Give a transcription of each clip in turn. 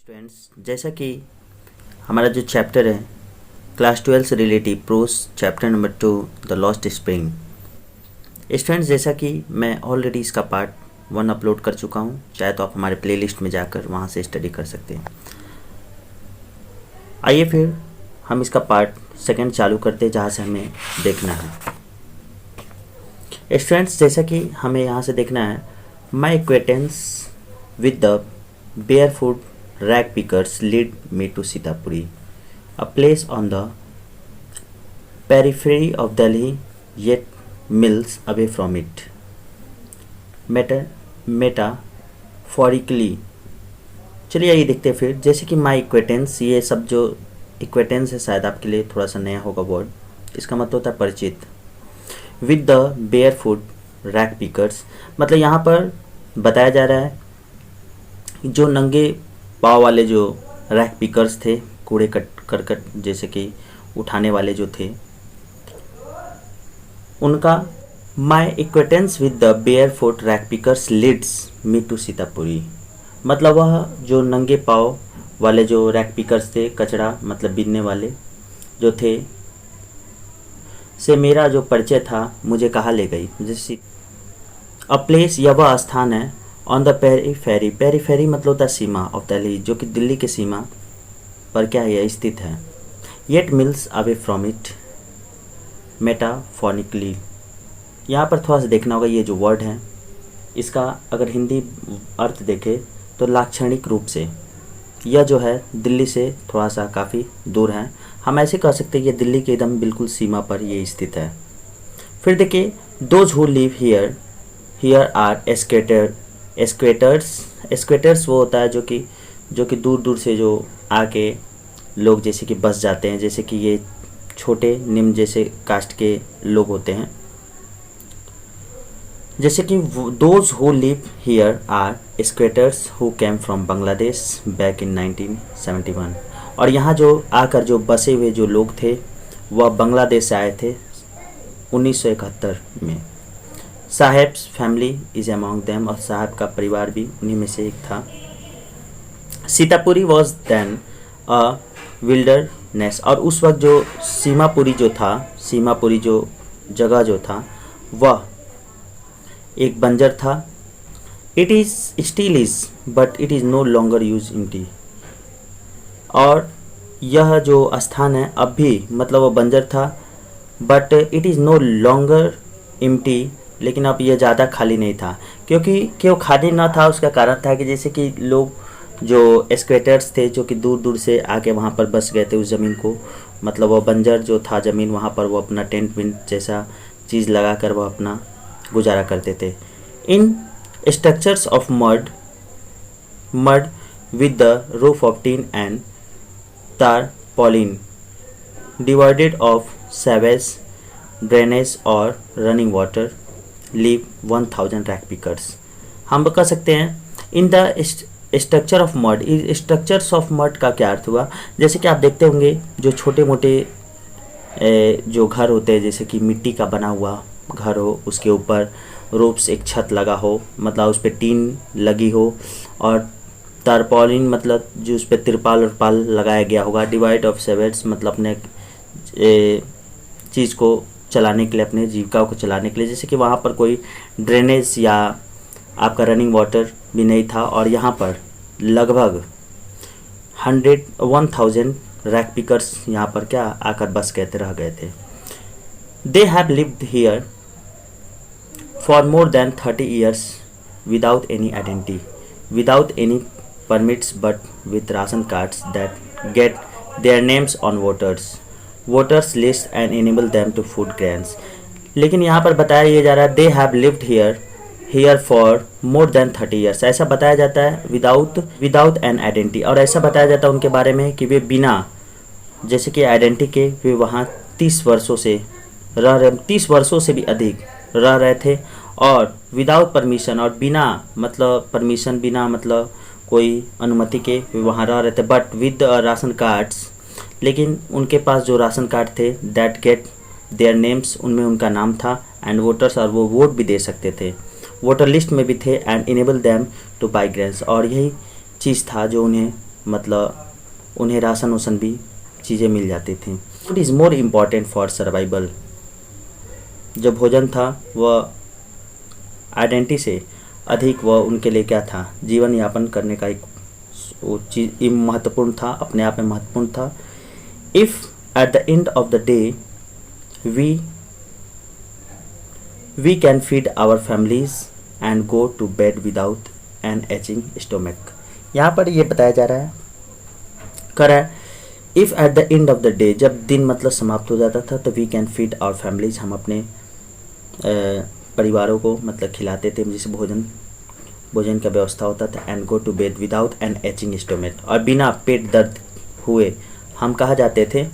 Students, जैसा कि हमारा जो चैप्टर है क्लास 12 से relative pros chapter number 2 the lost spring. Students, जैसा कि मैं ऑलरेडी इसका पार्ट 1 अपलोड कर चुका हूँ, चाहे तो आप हमारे प्लेलिस्ट में जाकर वहाँ से स्टडी कर सकते हैं। आइए फिर हम इसका पार्ट 2 चालू करते हैं, जहाँ से हमें देखना है। स्टूडेंट्स, जैसा कि हमें यहाँ से देखना है, my acquaintance with the barefoot rag pickers lead me to Sitapuri, a place on the periphery of Delhi, yet miles away from it. Metaphorically, चलिए ये देखते हैं फिर। जैसे कि माई एक्वेंटेंस, ये सब जो एक्वेंटेंस है शायद आपके लिए थोड़ा सा नया होगा वर्ड। इसका मतलब होता है परिचित। With the barefoot rag pickers, मतलब यहाँ पर बताया जा रहा है जो नंगे पाँव वाले जो रैक पिकर्स थे, कूड़े करकट जैसे कि उठाने वाले जो थे, उनका my acquaintance with the barefoot rag pickers leads me to Sitapuri, मतलब वह जो नंगे पाँव वाले जो रैक पिकर्स थे, कचरा मतलब बीनने वाले जो थे, से मेरा जो परिचय था मुझे कहाँ ले गई। जैसे अ प्लेस, यह वह स्थान है, ऑन द पेरीफेरी, पेरीफेरी मतलब होता है सीमा ऑफ दिल्ली, जो कि दिल्ली की सीमा पर क्या है, यह स्थित है। Yet miles away from it metaphorically, यहाँ पर थोड़ा सा देखना होगा ये जो वर्ड है, इसका अगर हिंदी अर्थ देखें तो लाक्षणिक रूप से यह जो है दिल्ली से थोड़ा सा काफ़ी दूर है। हम ऐसे कह सकते हैं कि दिल्ली के एकदम बिल्कुल सीमा पर ये स्थित है। फिर देखिए, those who live here are squatters वो होता है जो कि दूर दूर से जो आके लोग जैसे कि बस जाते हैं, जैसे कि ये छोटे निम्न जैसे कास्ट के लोग होते हैं। जैसे कि those who live here are squatters who came from Bangladesh back in 1971, और यहाँ जो आकर जो बसे हुए जो लोग थे वह बांग्लादेश से आए थे 1971 में। Saheb's family is among them, और साहब का परिवार भी उन्हीं में से एक था। Sitapuri was then a wilderness, और उस वक्त जो सीमापुरी जो जगह जो था वह एक बंजर था। It is still is but it is no longer use empty, और यह जो स्थान है अब भी, मतलब वो बंजर था, but it is no longer empty, लेकिन अब यह ज़्यादा खाली नहीं था। क्योंकि क्यों खाली ना था, उसका कारण था कि जैसे कि लोग जो एस्क्वेटर्स थे जो कि दूर दूर से आके वहाँ पर बस गए थे उस ज़मीन को, मतलब वो बंजर जो था ज़मीन, वहाँ पर वो अपना टेंट वेंट जैसा चीज़ लगा कर वो अपना गुजारा करते थे। In structures of mud with the roof of tin and tarpaulin divided of sewage drainage और running water live 1000 rag pickers. हम कह सकते हैं in the structure of mud. Structures of mud का क्या अर्थ हुआ, जैसे कि आप देखते होंगे जो छोटे मोटे जो घर होते हैं, जैसे कि मिट्टी का बना हुआ घर हो, उसके ऊपर रूप्स एक छत लगा हो, मतलब उस पर टीन लगी हो, और तारपॉलिन मतलब जो उस पर तिरपाल उरपाल लगाया गया होगा। डिवाइड ऑफ सेवेट्स मतलब अपने चीज़ को चलाने के लिए, अपने जीविका को चलाने के लिए, जैसे कि वहाँ पर कोई ड्रेनेज या आपका रनिंग वाटर भी नहीं था, और यहाँ पर लगभग 1000 रैक पिकर्स यहाँ पर क्या आकर बस कहते रह गए थे। They have lived here for more than 30 years without any identity, without any permits, but with ration cards that get their names on voters list and enable them to food grants। लेकिन यहाँ पर बताया ये जा रहा है they have lived here for more than 30 years, ऐसा बताया जाता है without an identity, और ऐसा बताया जाता है उनके बारे में कि वे बिना जैसे कि आइडेंटिटी के वे वहाँ 30 वर्षों से रह रहे, 30 वर्षों से भी अधिक रह रहे थे, और विदाउट परमिशन, और बिना मतलब परमिशन, बिना मतलब कोई अनुमति के वहाँ रह रहे थे। बट विद राशन कार्ड्स, लेकिन उनके पास जो राशन कार्ड थे दैट गेट देयर नेम्स, उनमें उनका नाम था, एंड वोटर्स, और वो वोट भी दे सकते थे, वोटर लिस्ट में भी थे, and enable them two by grains, और यही चीज़ था जो उन्हें मतलब उन्हें राशन वसन भी चीज़ें मिल जाती थी। Food is more important for survival. जो भोजन था वह आइडेंटिटी से अधिक वह उनके लिए क्या था, जीवन यापन करने का एक वो चीज़ महत्वपूर्ण था, अपने आप में महत्वपूर्ण था। If at the end of the day we can feed our families and go to bed without an aching stomach. यहाँ पर ये बताया जा रहा है, कर है, if at the end of the day, जब दिन मतलब समाप्त हो जाता था, तो we can feed our families, हम अपने परिवारों को मतलब खिलाते थे, जिसे भोजन का व्यवस्था होता था। And go to bed without an aching stomach, और बिना पेट दर्द हुए हम कहाँ जाते थे,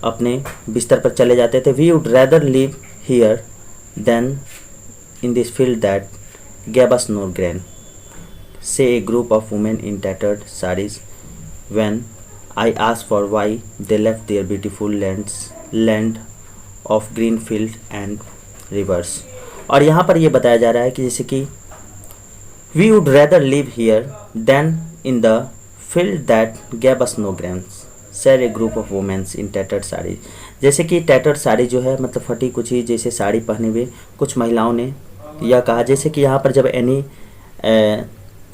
अपने बिस्तर पर चले जाते थे। We would rather live here than in this field that gave us no grain, say a group of women in tattered sarees when I asked for why they left their beautiful land of green field and rivers। और यहाँ पर ये बताया जा रहा है कि जैसे कि we would rather live here than in the field that gave us no grains, said a group of women in tattered sarees। जैसे कि tattered साड़ी जो है मतलब फटी कुची जैसे साड़ी पहने हुए कुछ महिलाओं ने यह कहा, जैसे कि यहाँ पर जब एनी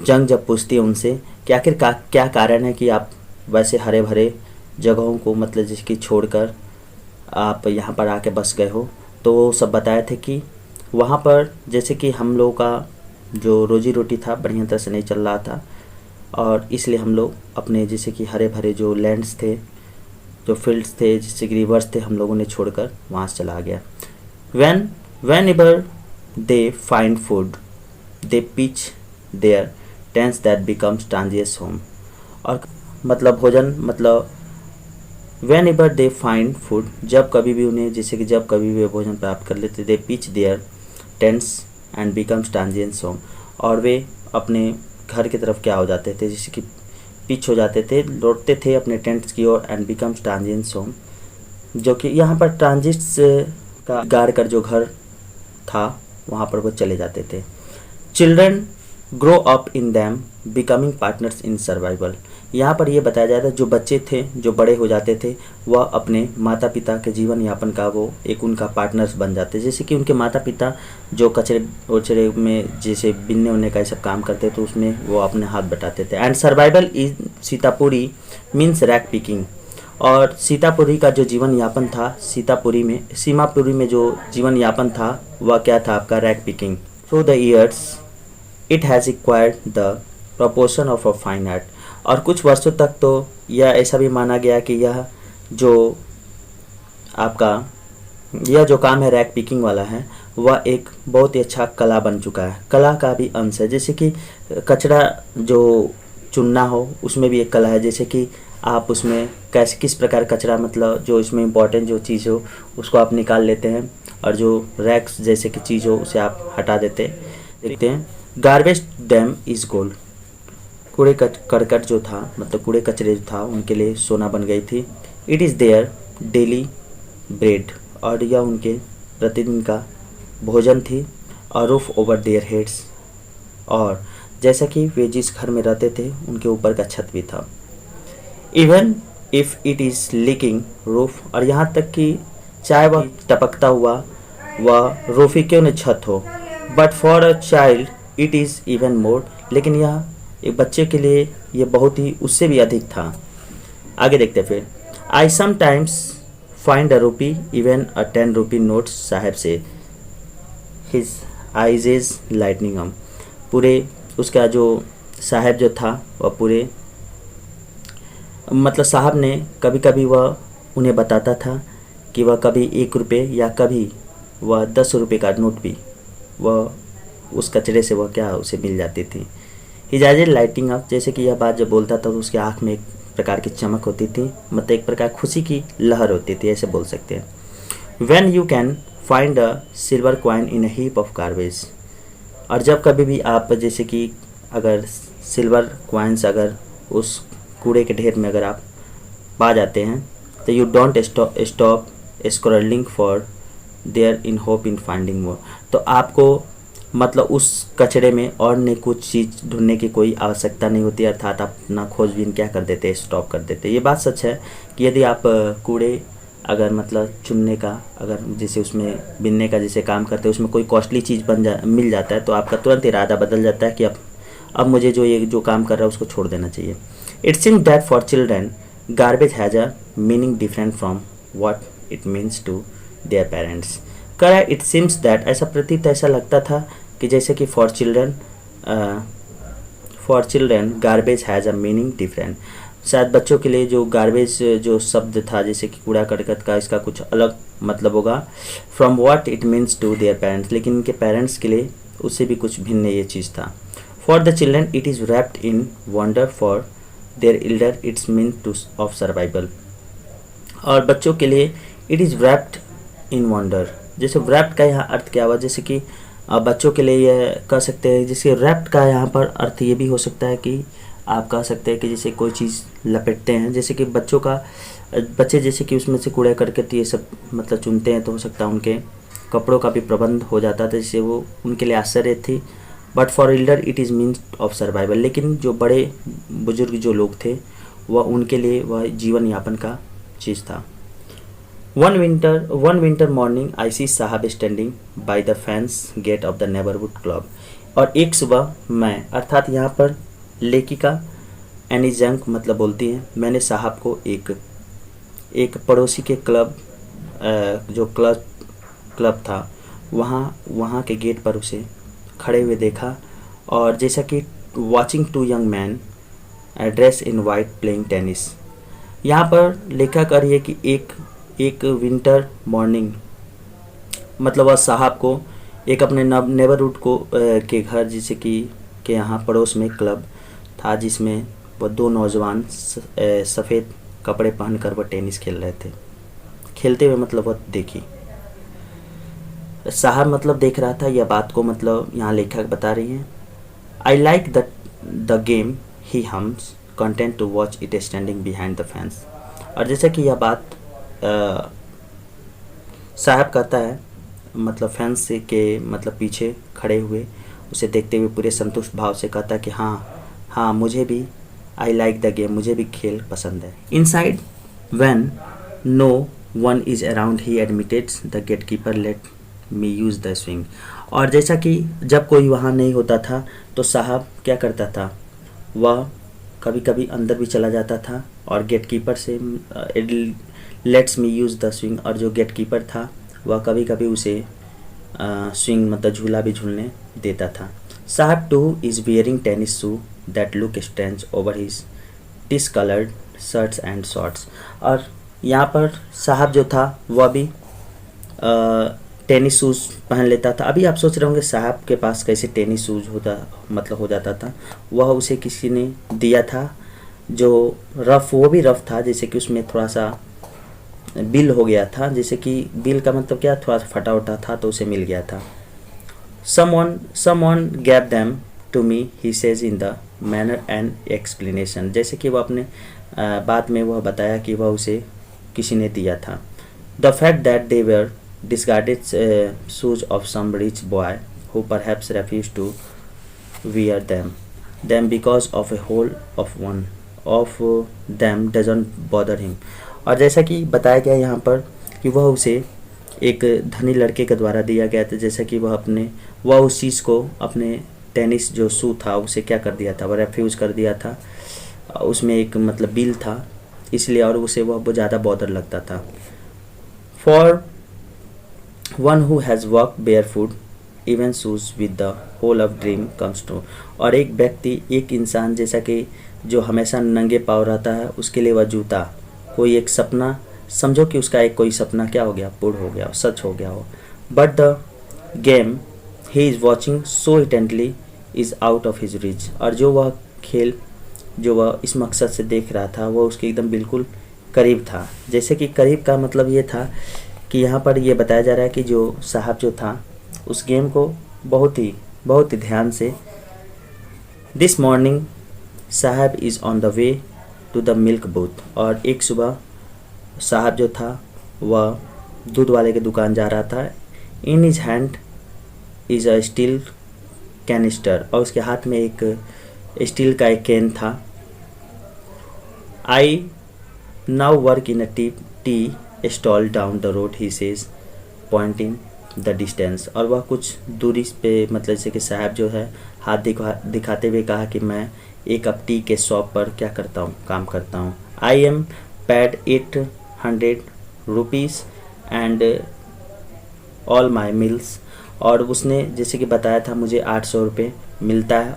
जंग जब पूछती है उनसे कि आखिर क्या कारण है कि आप वैसे हरे भरे जगहों को मतलब जैसे कि छोड़कर आप यहाँ पर आके बस गए हो, तो वो सब बताए थे कि वहाँ पर जैसे कि हम लोगों का जो रोजी रोटी था बढ़िया तरह से नहीं चल रहा था, और इसलिए हम लोग अपने जैसे कि हरे भरे जो लैंड्स थे, जो फील्ड्स थे, जैसे कि रिवर्स थे, हम लोगों ने छोड़कर वहाँ से चला गया। Van ever they find food they pitch their tents that becomes Tangiers home। और मतलब भोजन मतलब whenever they find food, जब कभी भी उन्हें जैसे कि जब कभी भी वे भोजन प्राप्त कर लेते, they pitch their tents and becomes Tangiers home, और वे अपने घर की तरफ क्या हो जाते थे, जैसे कि पिच हो जाते थे, लौटते थे अपने टेंट्स की ओर, एंड becomes Tangiers home, जो कि यहाँ पर ट्रांजिट्स का गाड़ कर जो घर था वहाँ पर वो चले जाते थे। Children grow up in them becoming partners in survival. यहाँ पर ये बताया जाता है जो बच्चे थे जो बड़े हो जाते थे वह अपने माता पिता के जीवन यापन का वो एक उनका पार्टनर्स बन जाते, जैसे कि उनके माता पिता जो कचरे उचरे में जैसे बिनने उनने का सब काम करते थे उसमें वो अपने हाथ बटाते थे। And survival in Sitapuri means rag picking. और सीतापुरी का जो जीवन यापन था, सीमापुरी में जो जीवन यापन था वह क्या था आपका, rag picking. Through the years it has acquired the proportion of a fine art. और कुछ वर्षों तक तो यह ऐसा भी माना गया कि यह जो काम है रैक पिकिंग वाला है वह एक बहुत ही अच्छा कला बन चुका है, कला का भी अंश है। जैसे कि कचरा जो चुनना हो उसमें भी एक कला है, जैसे कि आप उसमें कैसे किस प्रकार कचरा मतलब जो इसमें इम्पोर्टेंट जो चीज़ हो उसको आप निकाल लेते हैं, और जो रैक्स जैसे कि चीज़ हो उसे आप हटा देखते हैं। Garbage dam is gold. कूड़े करकट जो था मतलब कूड़े कचरे जो था उनके लिए सोना बन गई थी। It is their daily bread, और यह उनके प्रतिदिन का भोजन थी। और रूफ ओवर देयर हेड्स, और जैसा कि वे जिस घर में रहते थे उनके ऊपर का छत भी था। Even if it is leaking roof, और यहाँ तक कि चाहे वह टपकता हुआ वह रूफ ही क्यों न छत हो, but for a child it is even more, लेकिन यह एक बच्चे के लिए ये बहुत ही उससे भी अधिक था। आगे देखते फिर। आई समटाइम्स फाइंड अ रूपी इवन अ 10 रुपी नोट, साहब से हिज आइज इज लाइटनिंग अम। पूरे उसका जो साहब जो था वह पूरे मतलब साहब ने कभी कभी वह उन्हें बताता था कि वह कभी 1 रुपये या कभी वह 10 रुपये का नोट भी वह उस कचरे से वह क्या उसे मिल जाती थी। हिजाज लाइटिंग अप, जैसे कि यह बात जब बोलता था तो उसकी आँख में एक प्रकार की चमक होती थी, मतलब एक प्रकार खुशी की लहर होती थी, ऐसे बोल सकते हैं। When you can find a silver coin in a heap of garbage, और जब कभी भी आप जैसे कि अगर सिल्वर कॉइन्स अगर उस कूड़े के ढेर में अगर आप पा जाते हैं तो you don't stop scrolling for there in hope in finding more, तो आपको मतलब उस कचरे में और ने कुछ चीज़ ढूंढने की कोई आवश्यकता नहीं होती, अर्थात आप अपना खोजबीन क्या कर देते, स्टॉप कर देते। ये बात सच है कि यदि आप कूड़े अगर मतलब चुनने का, अगर जैसे उसमें बिनने का जैसे काम करते हैं, उसमें कोई कॉस्टली चीज़ मिल जाता है तो आपका तुरंत इरादा बदल जाता है कि अब मुझे जो काम कर रहा है उसको छोड़ देना चाहिए। It seems that for children garbage has a meaning different from what it means to their parents. कह इट सीम्स दैट, ऐसा लगता था कि जैसे कि for children garbage has a meaning different, शायद बच्चों के लिए जो गार्बेज जो शब्द था जैसे कि कूड़ा करकट का, इसका कुछ अलग मतलब होगा from what it means to their parents, लेकिन इनके पेरेंट्स के लिए उससे भी कुछ भिन्न ये चीज़ था। For the children it is wrapped in wonder, for their Elder it's mean two of survival. और बच्चों के लिए it is wrapped in wonder, जैसे रैप्ड का यहाँ अर्थ क्या हुआ, जैसे कि बच्चों के लिए ये कह सकते हैं, जैसे रैप्ड का यहाँ पर अर्थ ये भी हो सकता है कि आप कह सकते हैं कि जैसे कोई चीज़ लपेटते हैं, जैसे कि बच्चे जैसे कि उसमें से कूड़ा करकट ये सब मतलब चुनते हैं, तो हो सकता है उनके कपड़ों का भी प्रबंध हो जाता था, जिससे वो उनके लिए आश्चर्य थी। But for Elder it is means of survival, लेकिन जो बड़े बुजुर्ग जो लोग थे वह उनके लिए वह जीवन यापन का चीज़ था। One winter morning I see Saheb standing by the fence gate of the neighbourhood club. और एक सुबह मैं, अर्थात यहाँ पर लेखिका एनी जंक मतलब बोलती हैं, मैंने साहब को एक पड़ोसी के क्लब जो क्लब था वहाँ के गेट पर उसे खड़े हुए देखा। और जैसा कि watching two young man dress in white playing tennis, यहाँ पर लेखक कर रही है कि एक विंटर मॉर्निंग मतलब वह साहब को एक अपने नेबरहुड को के घर जैसे कि के यहाँ पड़ोस में क्लब था, जिसमें वह दो नौजवान सफ़ेद कपड़े पहनकर वह टेनिस खेल रहे थे। खेलते हुए मतलब वह देखी, साहब मतलब देख रहा था, यह बात को मतलब यहाँ लेखक बता रही हैं। I like the game he hums content to watch it standing behind the fence. और जैसा कि यह बात साहब कहता है, मतलब फेंस के मतलब पीछे खड़े हुए उसे देखते हुए पूरे संतुष्ट भाव से कहता है कि हाँ मुझे भी आई लाइक द गेम, मुझे भी खेल पसंद है। Inside when no one is around he admitted the gate keeper let me use the swing. और जैसा कि जब कोई वहाँ नहीं होता था तो साहब क्या करता था, वह कभी कभी अंदर भी चला जाता था और गेट कीपर से let's me use the swing, और जो गेट कीपर था वह कभी कभी उसे स्विंग मतलब झूला भी झूलने देता था। साहब two is wearing tennis shoe that look strange over his discoloured shirts and shorts. और यहाँ पर साहब जो था वह भी टेनिस शूज़ पहन लेता था। अभी आप सोच रहे होंगे साहब के पास कैसे टेनिस शूज़ हो जाता था। वह उसे किसी ने दिया था जो वो भी रफ था, जैसे कि उसमें थोड़ा सा बिल हो गया था, जैसे कि बिल का मतलब क्या, थोड़ा सा फटा उटा था तो उसे मिल गया था। someone gave them to me he says in the manner and explanation, जैसे कि वह अपने बाद में वह बताया कि वह उसे किसी ने दिया था। the fact that they were discarded shoes of some rich boy who perhaps refused to wear them because of a hole of one of them doesn't bother him। और जैसा कि बताया गया यहाँ पर कि वह उसे एक धनी लड़के के द्वारा दिया गया था, जैसा कि वह उस चीज़ को अपने टेनिस जो शू था उसे क्या कर दिया था, वह रेफ्यूज़ कर दिया था। उसमें एक मतलब बिल था इसलिए, और उसे वह ज़्यादा बॉदर लगता था। For one who has walk bare foot even shoes with the hole of dream comes true. और एक व्यक्ति, एक इंसान जैसा कि जो हमेशा नंगे पाँव रहता है, उसके लिए वह जूता कोई एक सपना, समझो कि उसका एक कोई सपना क्या हो गया, पूर्ण हो गया, सच हो गया हो। But the game he is watching so intently is out of his reach. और जो वह खेल जो वह इस मकसद से देख रहा था वह उसके एकदम बिल्कुल करीब था। जैसे कि करीब का मतलब ये था कि यहाँ पर यह बताया जा रहा है कि जो साहब जो था उस गेम को बहुत ही ध्यान से। This morning Saheb is on the way to the milk booth. और एक सुबह साहब जो था वह दूध वाले के दुकान जा रहा था। In his hand is a steel canister और उसके हाथ में एक स्टील का एक कैन था। I now work in a tea stall down the road he says Poynting the distance. और वह कुछ दूरी पे मतलब जैसे कि साहब जो है हाथ दिखाते हुए कहा कि मैं एक कप टी के शॉप पर क्या करता हूँ, काम करता हूँ। I am paid 800 rupees and all my meals. और उसने जैसे कि बताया था मुझे 800 रुपये मिलता है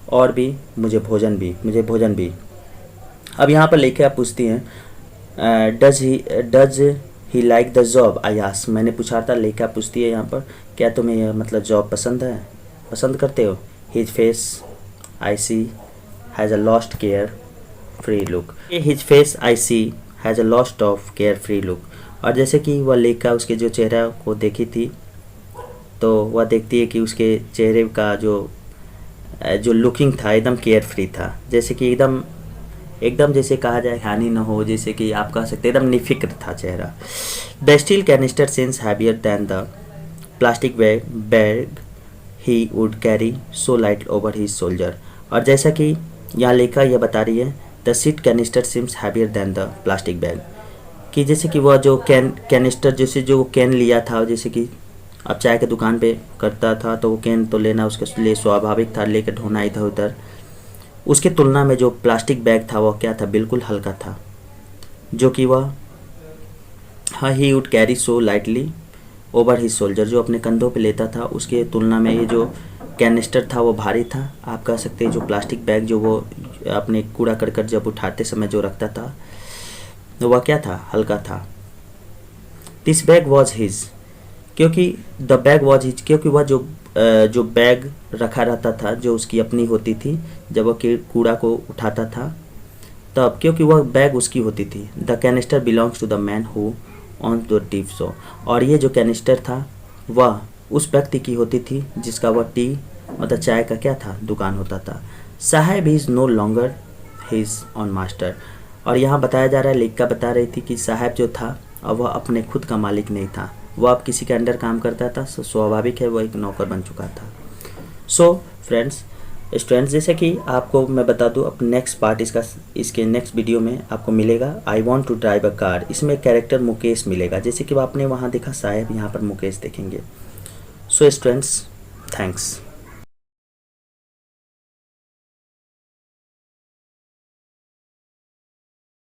और भी मुझे भोजन भी। अब यहाँ पर लेके आप पूछती हैं does he like the job I ask. मैंने पूछा था, लेके आप पूछती है यहाँ पर क्या तुम्हें यह मतलब जॉब पसंद करते हो। His face I see has a lost care free look. His face I see has a lost of care free look. और जैसे कि वह लेखा उसके जो चेहरा को देखी थी तो वह देखती है कि उसके चेहरे का जो लुकिंग था एकदम केयर फ्री था, जैसे कि एकदम जैसे कहा जाए हानि न हो, जैसे कि आप कह सकते एकदम निफिक्र था चेहरा। The steel canister sense heavier than the plastic bag he would carry so light over his shoulder. और जैसा कि यहाँ लेखा यह बता रही है the seat canister seems heavier than the plastic bag, कि जैसे कि वह जो कैनिस्टर जैसे जो कैन लिया था, जैसे कि अब चाय के दुकान पे करता था तो वो कैन तो लेना उसके लिए स्वाभाविक था, लेकर ढोना इधर उधर। उसके तुलना में जो प्लास्टिक बैग था वह क्या था, बिल्कुल हल्का था, जो कि वह ही would carry so lightly over his shoulder, जो अपने कंधों पे लेता था उसके तुलना में ये जो कैनिस्टर था वो भारी था। आप कह सकते हैं जो प्लास्टिक बैग जो वो अपने कूड़ा करकट जब उठाते समय जो रखता था तो वह क्या था, हल्का था। दिस बैग वॉज हिज, क्योंकि द बैग वॉज हिज, क्योंकि वह जो बैग रखा रहता था जो उसकी अपनी होती थी जब वह कूड़ा को उठाता था तब, क्योंकि वह बैग उसकी होती थी। The canister belongs to the man who own the tea shop. और ये जो कैनिस्टर था वह उस व्यक्ति की होती थी जिसका वह टी मतलब चाय का क्या था, दुकान होता था। Saheb is no longer his own master. और यहाँ बताया जा रहा है, लेखिका बता रही थी कि साहब जो था अब वह अपने खुद का मालिक नहीं था, वह अब किसी के अंडर काम करता था, स्वाभाविक है वह एक नौकर बन चुका था। सो फ्रेंड्स स्टूडेंट्स, जैसे कि आपको मैं बता दूं अब नेक्स्ट पार्ट इसके नेक्स्ट वीडियो में आपको मिलेगा I want to drive a car. इसमें कैरेक्टर मुकेश मिलेगा, जैसे कि आपने वहाँ देखा साहब, यहाँ पर मुकेश देखेंगे। So students thanks.